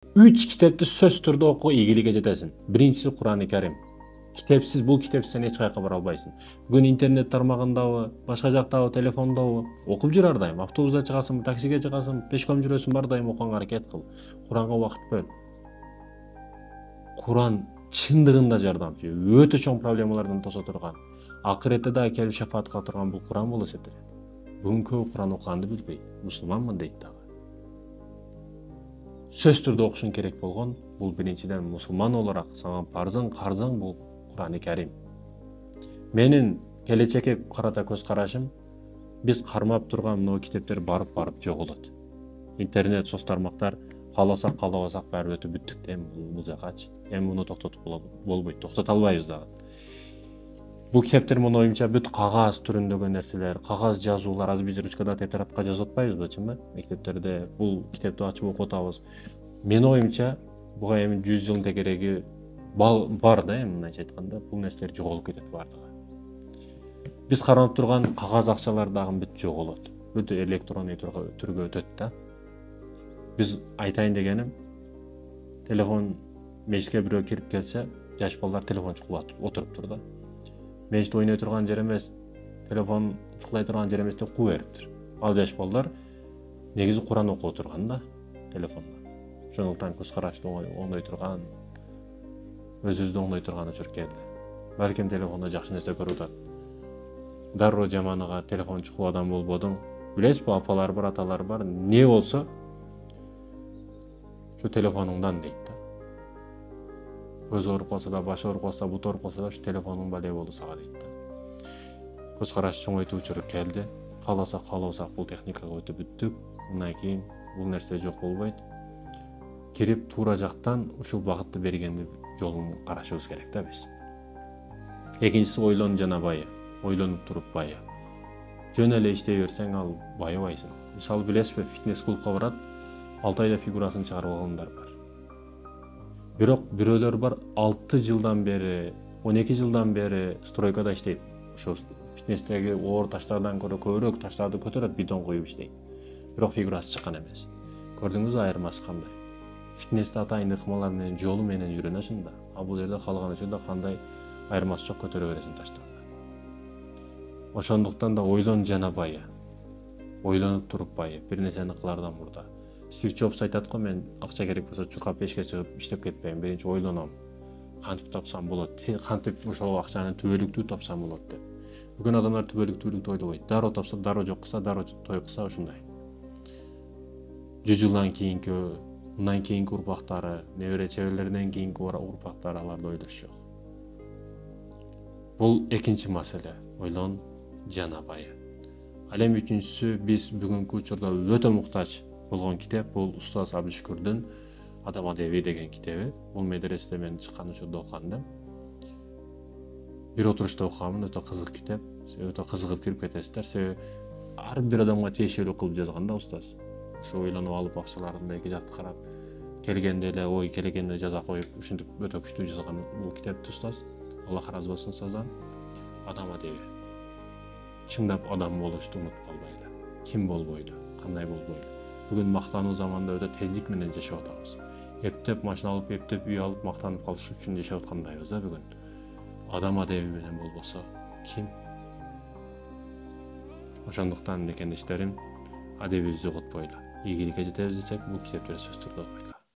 3 kitepti söz түрдө oku, ийгиликке жетесиң. Биринчиси Кур'ан-ы Карим. Китепсиз, бул китепсиз сен эч кайка бара албайсың. Бүгүн интернет тармагындабы, башка жактабы, телефондобу окуп жүр ар дайым. Автобуста чыгасың, таксиге чыгасың, пешком жүрөсүң, бар дайым окуганга аракет кыл. Куранга убакыт бөл. Куран чындыгында жардамчы, өтө чоң проблемалардан тосо турган. Акыретте да келип шафаатка турган бул Куран болуп эсептелет. Бүгүн көп Куран окуганды билбейт. Мусулманмын дейт дагы. Сөз түрдө окушуң керек болгон, бул биринчиден мусулман olarak сага парзың, карзың бул Кур'ан-ы Карим. Менин келечекке карата көз карашым, биз кармап турган мына китептер барып жоголот. Интернет, соц тармактар кааласак, каалабасак баары өтүп бүттүк да бул жакачы. Эми муну токтотуп болбойт, токтото албайбыз дагы. Бул китептер менин оюмча бүт кагаз түрүндөгү нерселер, кагаз жазуулар, азыр биз ручкада тетрадка жазып атпайбызбы, чынбы? Мектептерде бул китепти ачып окуп атабыз. Менин оюмча, буга эми 100 жылдын кереги бар да, эми мындайча айтканда, бул нерселер жоголуп кетет бардыгы. Биз каранып турган кагаз акчалар дагы бүт жоголот. Бүт электрондук түргө өтөт да. Биз айтайын дегеним, телефон мешитке бирөө кирип келсе, жаш балдар телефон чукулап отуруптур да. Мешит ойной турган жер эмес, телефон чукулай турган жер эмес деп куу бериптир. Ал жаш балдар негизи Куран окуп турган да телефондо. Ошондуктан көз карашты оңдой турган, өзүбүздү оңдой турган учур келди. Балким телефондо жакшы нерсе көрүп атат. Дароо жаманыга телефон чукул адам болбодуң. Билесизби, апалар бар, аталар бар, не болсо şu telefonundan дейт да. Көз ооруп калса да, баш ооруп калса, бут ооруп калса да, şu telefonun бале болду сага дейт да. Көз караш чоңойтуучу келди. Кааласак, каалабасак бул техникага өтүп бүттүк. Мындан кийин бул нерсе жок болбойт. Кирип туура жактан ушул багытты бергенди жолун карашыбыз керек да биз. Экинчиси ойлон жана бая. Ойлонуп туруп бая. Жөн эле иштей берсең ал байыбайсың. Мисалы билесизби, фитнес клубка барат, 6 айда фигурасын чыгарып алгандар бар. Бирок бирөөлөр бар 6 жылдан бери, 12 жылдан бери стройкада иштейт. Ошо фитнестеги оор таштардан көрө көбүрөөк таштарды көтөрөт, бетон коюп иштейт. Бирок фигурасы чыккан эмес. Көрдүңүзбү айырмасы кандай? Фитнесте атайын ыкмалар менен, жолу менен үйрөнөсүң да, а бул жерде калган учурда кандай айырмасы жок көтөрө бересиң таштарды. Ошондуктан да ойлон жана бая. Ойлонуп туруп бая, бир нерсени кылардан мурда. Стив Джобс айтат го, мен акча керек болсо чуркап пешке чыгып иштеп кетпейм, биринчи ойлоном. Кантип тапсам болот, кантип ошол акчаны түбөлүктүү тапсам болот деп. Бүгүн адамдар түбөлүктүү ойлобойт. Дароо тапса, дароо жок кылса, дароо той кылса ушундай. 100 жылдан кийинки, мындан кийинки урпактары, небере чеберлерден кийинки урпактары аларды ойлош жок. Бул экинчи маселе, ойлон жана бая. Ал эми үчүнчүсү, биз бүгүнкү учурда өтө муктаж болгон китеп, бул Устаз Абдышкүрдүн Адам Адеби деген китеби. Бул медреседе мен чыккан учурда окугам. Бир отурушта окугам, өтө кызык китеп. Өтө кызыгып кирип кетесиздер. Себеби ар бир адамга тиешелүү кылып жазган да устаз. Ошо ойлонуп алып акчаларын эки жакты карап, келгенде эле ой келгенде жаза коюп, ушинтип өтө күчтүү жазган бул китепти устаз. Аллах разы болсун устаздан. Адам Адеби. Чындап адам болушту унутуп калбайлы. Ким болбойлу, кандай болбойлу. Бүгүн мактануу заманда өтө тездик менен жашап атабыз. Эптеп машина алып, эптеп үй алып мактанып калыш үчүн жашап аткандайбыз да бүгүн. Адам Адеби менен болбосо ким? Ошондуктан мекендештерим, адебибизди жоготпойлу. Ийгиликке жетебиз десек, бул китептерди сөз түрдө окуйлу.